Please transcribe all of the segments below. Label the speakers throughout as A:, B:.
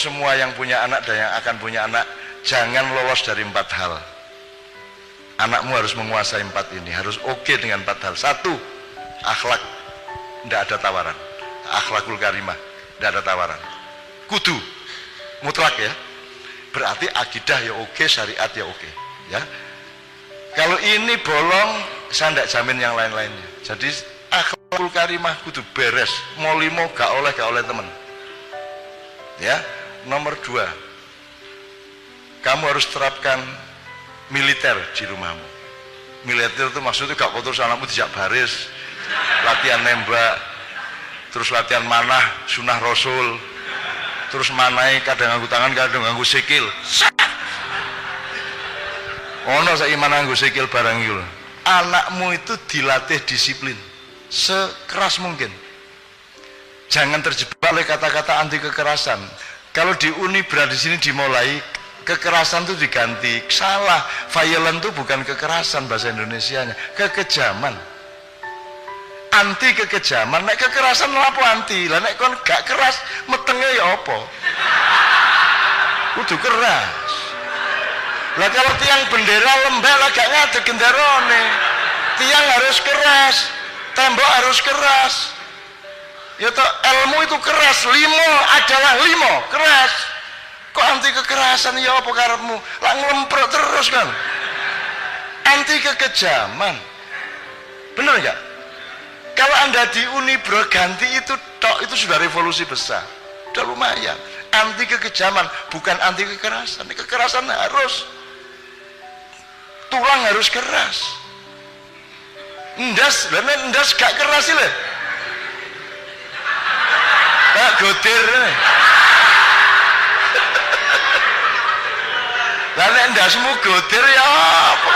A: semua yang punya anak dan yang akan punya anak, jangan lolos dari 4 hal. Anakmu harus menguasai 4 ini, harus oke dengan 4 hal. 1, akhlak, tidak ada tawaran. Akhlakul karimah, tidak ada tawaran. Kudu, mutlak ya. Berarti akidah ya oke, syariat ya oke. Ya. Kalau ini bolong, saya tidak jamin yang lain-lainnya. Jadi akhlakul karimah kudu beres. Mau limo gak oleh teman. Ya. Nomor 2, kamu harus terapkan militer di rumahmu. Militer itu maksudnya gak kotor anakmu dijak baris, latihan nembak, terus latihan manah, sunah rasul, terus manai kadang nganggu tangan, kadang nganggu sikil. Ono saiki manah nganggu sikil barang itu. Anakmu itu dilatih disiplin sekeras mungkin. Jangan terjebak oleh kata-kata anti kekerasan. Kalau di Unibra di sini dimulai kekerasan itu diganti. Salah. Violent itu bukan kekerasan bahasa Indonesianya, kekejaman. Anti kekejaman. Nek kekerasan apa anti? Lah nek kon gak keras metenge ya apa? Kudu keras. Lah kalau tiang bendera lembek lah gak ngadeg genderone. Tiang harus keras, tembok harus keras. Ya toh ilmu itu keras, limo adalah limo, keras. Kok anti kekerasan ya apa karepmu? Lah ngelempret terus kan. Anti kekejaman. Bener enggak? Kalau Anda di Unibro ganti itu tok, itu sudah revolusi besar. Udah lumayan. Anti kekejaman, bukan anti kekerasan. Kekerasan harus, tulang harus keras. Ndas, ndas gak keras sih lho. Tak gotir. Lah nek ndasmu gotir ya apa?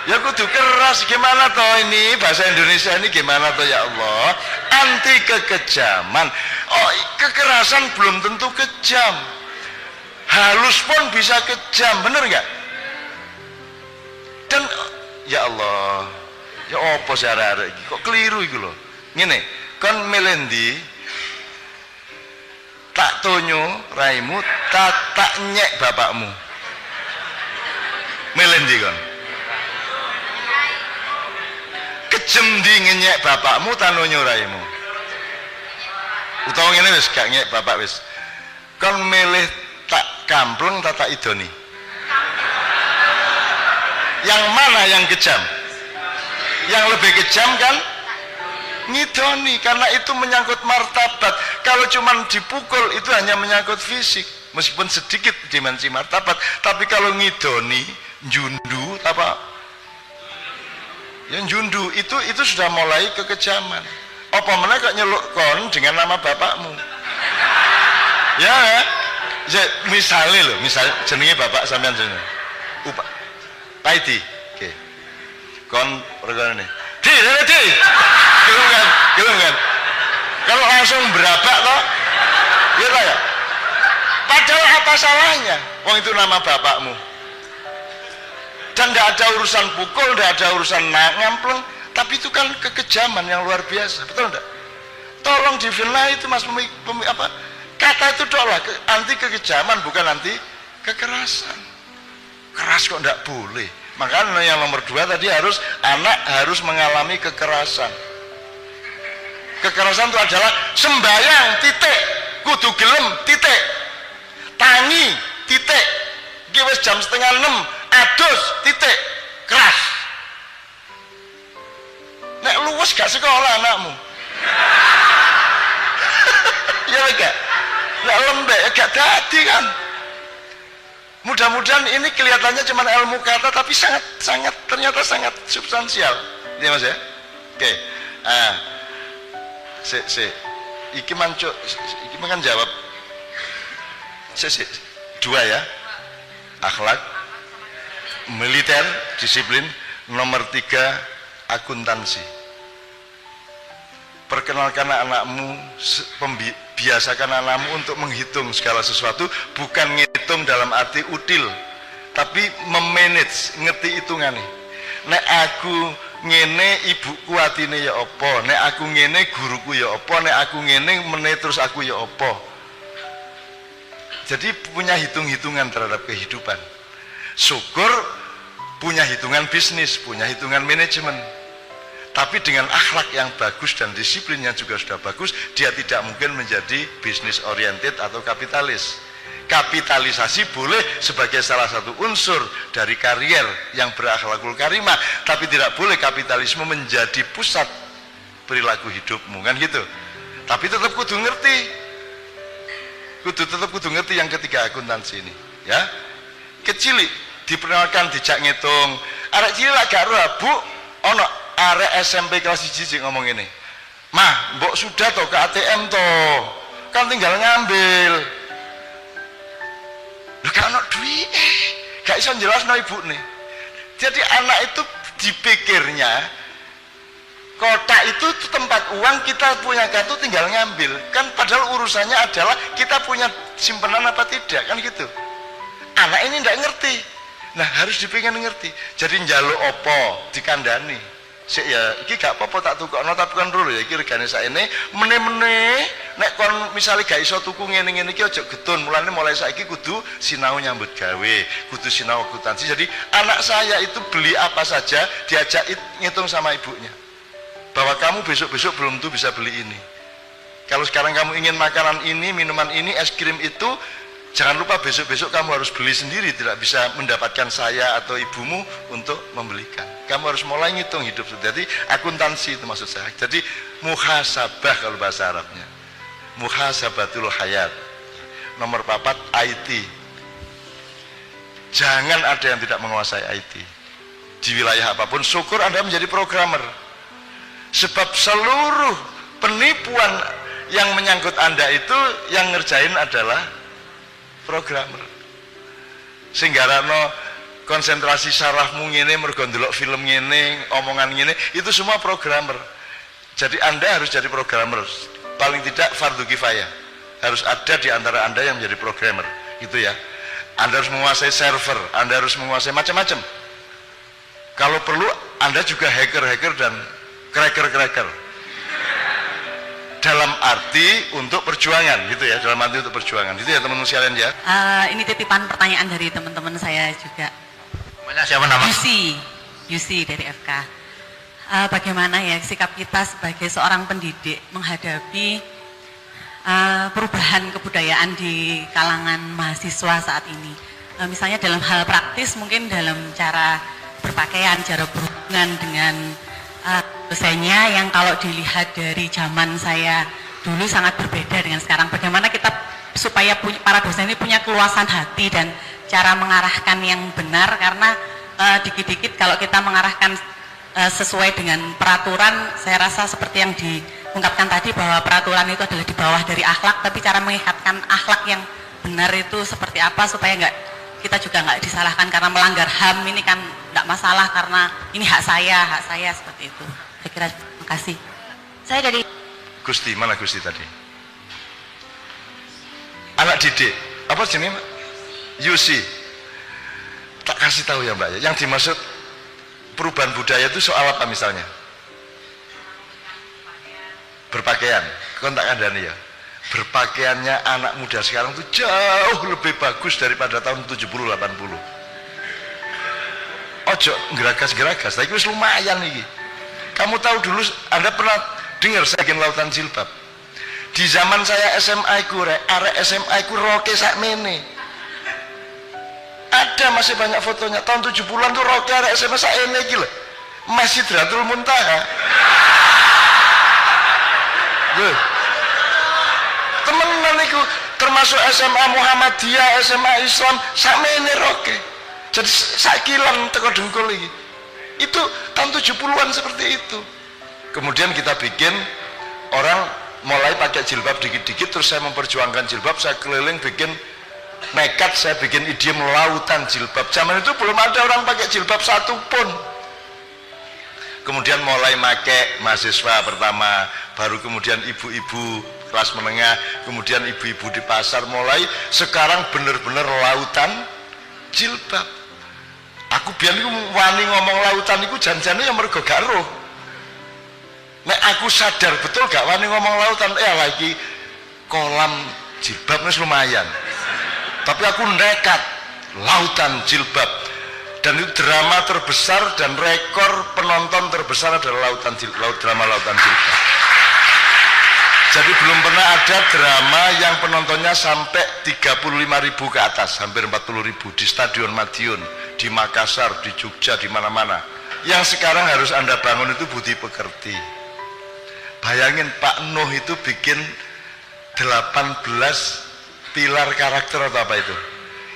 A: Ya kudu keras. Gimana toh ini bahasa Indonesia ini gimana toh ya Allah? Anti kekejaman. Oh, kekerasan belum tentu kejam. Halus pun bisa kejam, bener nggak? Dan ya Allah, ya apa sih arek-arek iki kok keliru iku lho. Ngene, kon melendi tak tonyo raimu, tak nyek bapakmu. Melendi kon. Kejem di ngenyek bapakmu tak nonyo raimu. Utawa ngene wis gak nyek bapak wis. Kon milih tak kampleng tak idoni. Yang mana yang kejam? Yang lebih kejam kan ngidoni, karena itu menyangkut martabat. Kalau cuma dipukul itu hanya menyangkut fisik, meskipun sedikit dimensi martabat. Tapi kalau ngidoni, jundu apa? Yang jundu itu sudah mulai kekejaman. Apa mana kok nyeluk kon dengan nama bapakmu? Ya, misalnya loh, misal jenenge bapak sampean jenenge. Paidi, oke. Kon regane. Di. Gelem kan? Kalau langsung berabak toh, ya. Padahal apa salahnya? Wong itu nama bapakmu. Dan tidak ada urusan pukul, tidak ada urusan ngampleng, tapi itu kan kekejaman yang luar biasa, betul enggak? Tolong dibenahi itu mas kata itu doang anti kekejaman, bukan anti kekerasan. Keras kok enggak boleh. Makanya yang nomor 2 tadi anak harus mengalami kekerasan. Kekerasan itu adalah sembayang titik, kudu gelem titik, tangi titik, iki wis jam 5:30 adus titik, keras. Nek luwes gak sekolah anakmu. Ya enggak. Nek lembek gak dadi kan. Mudah-mudahan ini kelihatannya cuma ilmu kata, tapi ternyata sangat substansial. Iya mas ya? Oke. Iki manco, iki makan jawab. 2 ya. Akhlak, militer, disiplin. Nomor 3, akuntansi. Perkenalkan anakmu, biasakan anakmu untuk menghitung segala sesuatu, bukan ngitung dalam arti util, tapi memanage, ngerti hitungannya. Nek aku ngene ibuku atine ya apa, nek aku ngene guruku ya apa, nek aku ngene meneh terus aku ya apa. Jadi punya hitung-hitungan terhadap kehidupan. Syukur punya hitungan bisnis, punya hitungan manajemen. Tapi dengan akhlak yang bagus dan disiplin yang juga sudah bagus, dia tidak mungkin menjadi bisnis oriented atau kapitalis. Kapitalisasi boleh sebagai salah satu unsur dari karier yang berakhlakul karimah, tapi tidak boleh kapitalisme menjadi pusat perilaku hidupmu, kan gitu. Tapi tetap kudu ngerti, tetap kudu ngerti yang ketiga akuntansi ini, ya. Kecil diperkenalkan dijak ngitung, arek cilik lak gak ora, Bu, ono arek SMP kelas 1 ngomong ini, "Mah, mbok sudah toh ke ATM toh, kan tinggal ngambil." Loh, gak ada duit, gak bisa jelasno ibu nih. Jadi anak itu dipikirnya kotak itu tempat uang, kita punya kartu tinggal ngambil, kan padahal urusannya adalah kita punya simpanan apa tidak, kan gitu. Anak ini tidak ngerti, nah harus dipikir ngerti. Jadi njaluk opo dikandani. Sik ya, iki gak apa-apa tak tukokno tapi kan dulu ya, iki regane sakene meneh-meneh nek kon misale gak iso tuku ngene-ngene iki aja getun. Mulane mulai saiki kudu sinau nyambut gawe, kudu sinau akuntansi. Jadi anak saya itu beli apa saja diajak ngitung sama ibunya. Bahwa kamu besok-besok belum tuh bisa beli ini. Kalau sekarang kamu ingin makanan ini, minuman ini, es krim itu, jangan lupa besok-besok kamu harus beli sendiri, tidak bisa mendapatkan saya atau ibumu untuk membelikan. Kamu harus mulai ngitung hidup. Jadi akuntansi itu maksud saya. Jadi muhasabah kalau bahasa Arabnya. Muhasabatul hayat. Nomor 4 IT. Jangan ada yang tidak menguasai IT. Di wilayah apapun, syukur Anda menjadi programmer. Sebab seluruh penipuan yang menyangkut Anda itu yang ngerjain adalah programmer. Sehingga konsentrasi sarafmu ngene mergo ndelok film ngene, omongan ngene, itu semua programmer. Jadi Anda harus jadi programmer. Paling tidak fardu kifayah. Harus ada di antara Anda yang menjadi programmer, gitu ya. Anda harus menguasai server, Anda harus menguasai macam-macam. Kalau perlu Anda juga hacker-hacker dan cracker-cracker. Dalam arti untuk perjuangan, gitu ya, dalam arti untuk perjuangan, gitu ya teman-teman sekalian ya.
B: Ini titipan pertanyaan dari teman-teman saya juga.
A: Siapa nama?
B: Yusi dari FK. Bagaimana ya sikap kita sebagai seorang pendidik menghadapi perubahan kebudayaan di kalangan mahasiswa saat ini? Misalnya dalam hal praktis, mungkin dalam cara berpakaian, cara berhubungan dengan dosennya yang kalau dilihat dari zaman saya dulu sangat berbeda dengan sekarang. Bagaimana kita supaya para dosen ini punya keluasan hati dan cara mengarahkan yang benar, karena dikit-dikit kalau kita mengarahkan sesuai dengan peraturan, saya rasa seperti yang diungkapkan tadi bahwa peraturan itu adalah di bawah dari akhlak, tapi cara mengikatkan akhlak yang benar itu seperti apa supaya kita juga nggak disalahkan karena melanggar HAM ini kan nggak masalah karena ini hak saya seperti itu. Saya kira terima kasih. Saya dari
A: Gusti, mana Gusti tadi? Anak didik, apa jenis Mbak? Yusi. Tak kasih tahu ya Mbak ya. Yang dimaksud perubahan budaya itu soal apa misalnya? Berpakaian. Kon tak kandani ya. Berpakaiannya anak muda sekarang itu jauh lebih bagus daripada tahun 70-80. Ojo geragas-geragas, tapi wis lumayan nih. Kamu tahu dulu, Anda pernah dengar Saking Lautan Jilbab? Di zaman saya SMA ku, arek SMA ku roke sakmene. Ada masih banyak fotonya. Tahun 70-an tuh roke arek SMA sakmene iki lho. Masih Sidratul Muntaha. Loh. Temenan iku termasuk SMA Muhammadiyah, SMA Islam sakmene roke. Jadi sakilan teko dengkul iki. Itu tahun 70-an seperti itu. Kemudian kita bikin orang mulai pakai jilbab dikit-dikit, terus saya memperjuangkan jilbab, saya keliling bikin nekat, saya bikin idiom lautan jilbab. Zaman itu belum ada orang pakai jilbab satu pun. Kemudian mulai pakai mahasiswa pertama, baru kemudian ibu-ibu kelas menengah, kemudian ibu-ibu di pasar, mulai sekarang benar-benar lautan jilbab. Aku biar wani ngomong lautan itu janjane yang mergo gak roh. Nek aku sadar betul gak wani ngomong lautan, lagi kolam jilbab wis lumayan. tapi aku nekat. Lautan Jilbab, dan itu drama terbesar dan rekor penonton terbesar adalah drama Lautan Jilbab. Jadi belum pernah ada drama yang penontonnya sampai 35.000 ke atas, hampir 40.000 di Stadion Madiun, di Makassar, di Jogja, di mana-mana. Yang sekarang harus Anda bangun itu budi pekerti. Bayangin Pak Nuh itu bikin 18 pilar karakter atau apa itu.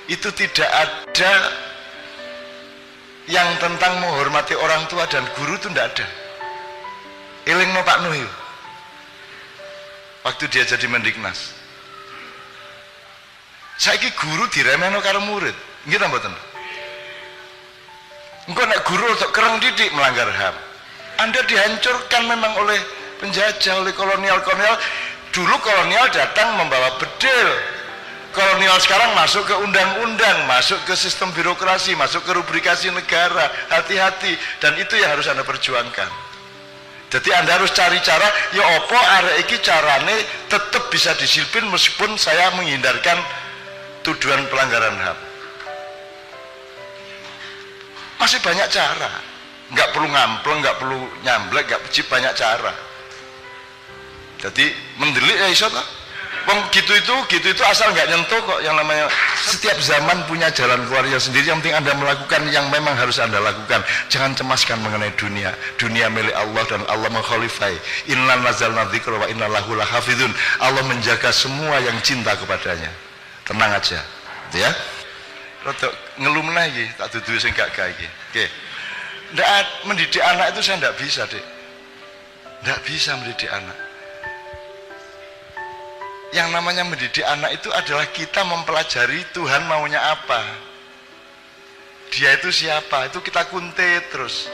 A: Itu tidak ada yang tentang menghormati orang tua dan guru, itu tidak ada. Elingno Pak Nuh itu waktu dia jadi Mendiknas. Saiki guru diremehno karo murid, nggih ta mboten? Engko nek guru untuk kereng didik melanggar HAM. Anda dihancurkan memang oleh penjajah, oleh kolonial-kolonial. Dulu kolonial datang membawa bedil. Kolonial sekarang masuk ke undang-undang, masuk ke sistem birokrasi, masuk ke rubrikasi negara. Hati-hati, dan itu yang harus Anda perjuangkan. Jadi Anda harus cari cara, ya opo arek iki carane tetap bisa disiplin meskipun saya menghindarkan tuduhan pelanggaran HAM. Masih banyak cara, nggak perlu ngampleng, nggak perlu nyamblek, nggak banyak cara. Jadi mendelik ya iso toh. Wong gitu itu asal nggak nyentuh kok. Yang namanya setiap zaman punya jalan keluarnya sendiri. Yang penting Anda melakukan yang memang harus Anda lakukan. Jangan cemaskan mengenai dunia. Dunia milik Allah dan Allah mengkhalifai. Inna nazalna dzikra wa inna lahu lahafizun. Allah menjaga semua yang cinta kepadanya. Tenang aja, ya. Rodok ngeluh meneh iki, tak dudu sing gak gawe iki. Nggih. Ndak mendidik anak itu saya ndak bisa, Dik. Ndak bisa mendidik anak. Yang namanya mendidik anak itu adalah kita mempelajari Tuhan maunya apa, dia itu siapa, itu kita kuntit terus.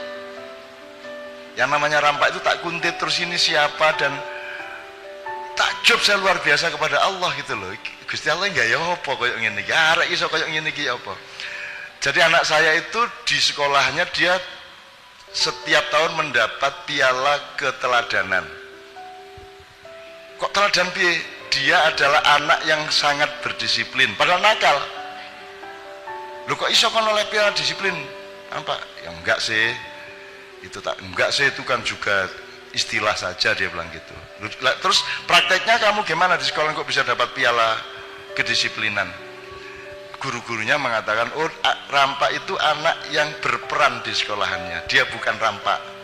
A: Yang namanya rampak itu tak kuntit terus, ini siapa, dan takjub saya luar biasa kepada Allah gitu loh. Gusti Allah enggak ya apa koyo ngene iki, arek iso koyo ngene iki ya apa. Jadi anak saya itu di sekolahnya dia setiap tahun mendapat piala keteladanan. Kok teladan piye? Dia adalah anak yang sangat berdisiplin, padahal nakal. Lu kok iso kon oleh piala disiplin? Apa? Ya enggak sih. Itu tak enggak sih, itu kan juga istilah saja, dia bilang gitu. Terus prakteknya kamu gimana di sekolah kok bisa dapat piala kedisiplinan? Guru-gurunya mengatakan, oh rampak itu anak yang berperan di sekolahannya. Dia bukan rampak.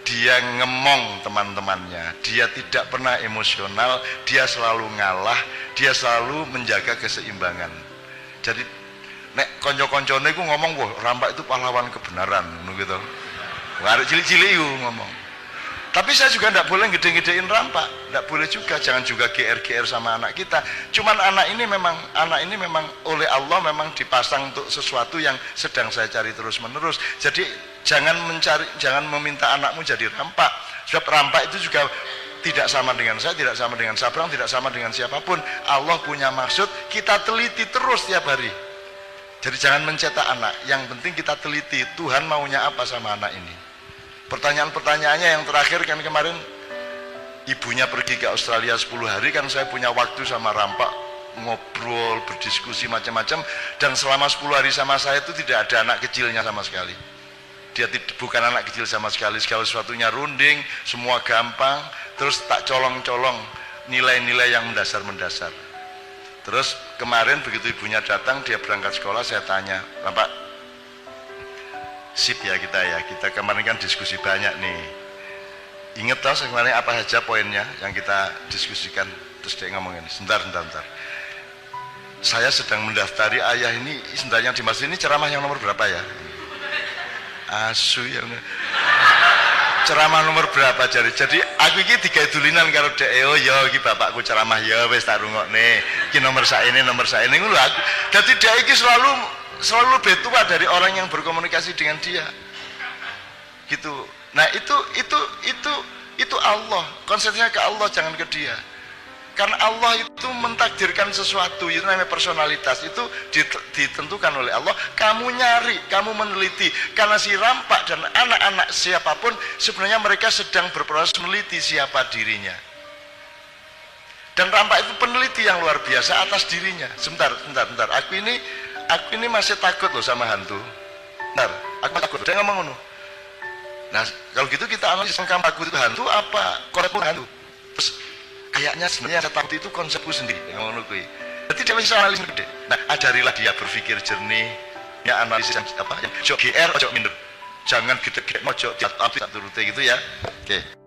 A: Dia ngemong teman-temannya, dia tidak pernah emosional, dia selalu ngalah, dia selalu menjaga keseimbangan. Jadi nek konco-koncone ku ngomong, wah rampak itu pahlawan kebenaran gitu. Arek cilik-cilik itu ngomong. Tapi saya juga tidak boleh gede-gedein rampak, tidak boleh juga, jangan juga GR-GR sama anak kita. Cuman anak ini memang oleh Allah memang dipasang untuk sesuatu yang sedang saya cari terus-menerus. Jadi jangan meminta anakmu jadi rampak. Sebab rampak itu juga tidak sama dengan saya, tidak sama dengan Sabrang, tidak sama dengan siapapun. Allah punya maksud, kita teliti terus tiap hari. Jadi jangan mencetak anak, yang penting kita teliti Tuhan maunya apa sama anak ini. Pertanyaan-pertanyaannya yang terakhir kan kemarin ibunya pergi ke Australia 10 hari, kan saya punya waktu sama rampak ngobrol, berdiskusi macam-macam, dan selama 10 hari sama saya itu tidak ada anak kecilnya sama sekali. Dia bukan anak kecil sama sekali, segala sesuatunya runding, semua gampang, terus tak colong-colong nilai-nilai yang mendasar-mendasar. Terus kemarin begitu ibunya datang, dia berangkat sekolah, saya tanya, Bapak, sip ya kita kemarin kan diskusi banyak nih. Ingat tau sebenarnya apa saja poinnya yang kita diskusikan? Terus dia ngomongin, sebentar. Saya sedang mendaftari ayah ini, sebenarnya yang dimaksud ini ceramah yang nomor berapa ya? Asu yang ceramah nomor berapa jadi aku ini tiga dulinan karo dek, oh ya iki bapakku ceramah ya wis tak rungokne. Iki nomor saene ngono lho. Dadi dek iki selalu lebih tua dari orang yang berkomunikasi dengan dia. Gitu. Nah, itu Allah. Konsepnya ke Allah, jangan ke dia. Karena Allah itu mentakdirkan sesuatu, itu namanya personalitas, itu ditentukan oleh Allah. Kamu nyari, kamu meneliti, karena si rampak dan anak-anak siapapun sebenarnya mereka sedang berproses meneliti siapa dirinya. Dan Rampak itu peneliti yang luar biasa atas dirinya. Sebentar. Aku ini masih takut loh sama hantu. Benar, aku takut. Dia ngomong ngono. Nah, kalau gitu kita analisis kamu takut itu hantu apa konsepku hantu. Terus kayaknya sebenarnya saya takut itu konsepku sendiri. Ngomong ngono kuwi. Berarti dia bisa analisis gede. Nah, ajarilah dia berpikir jernih, ya analisis yang ojo GR, ojo minder. Jangan gede-gede ojo tapi tak turute gitu ya. Oke.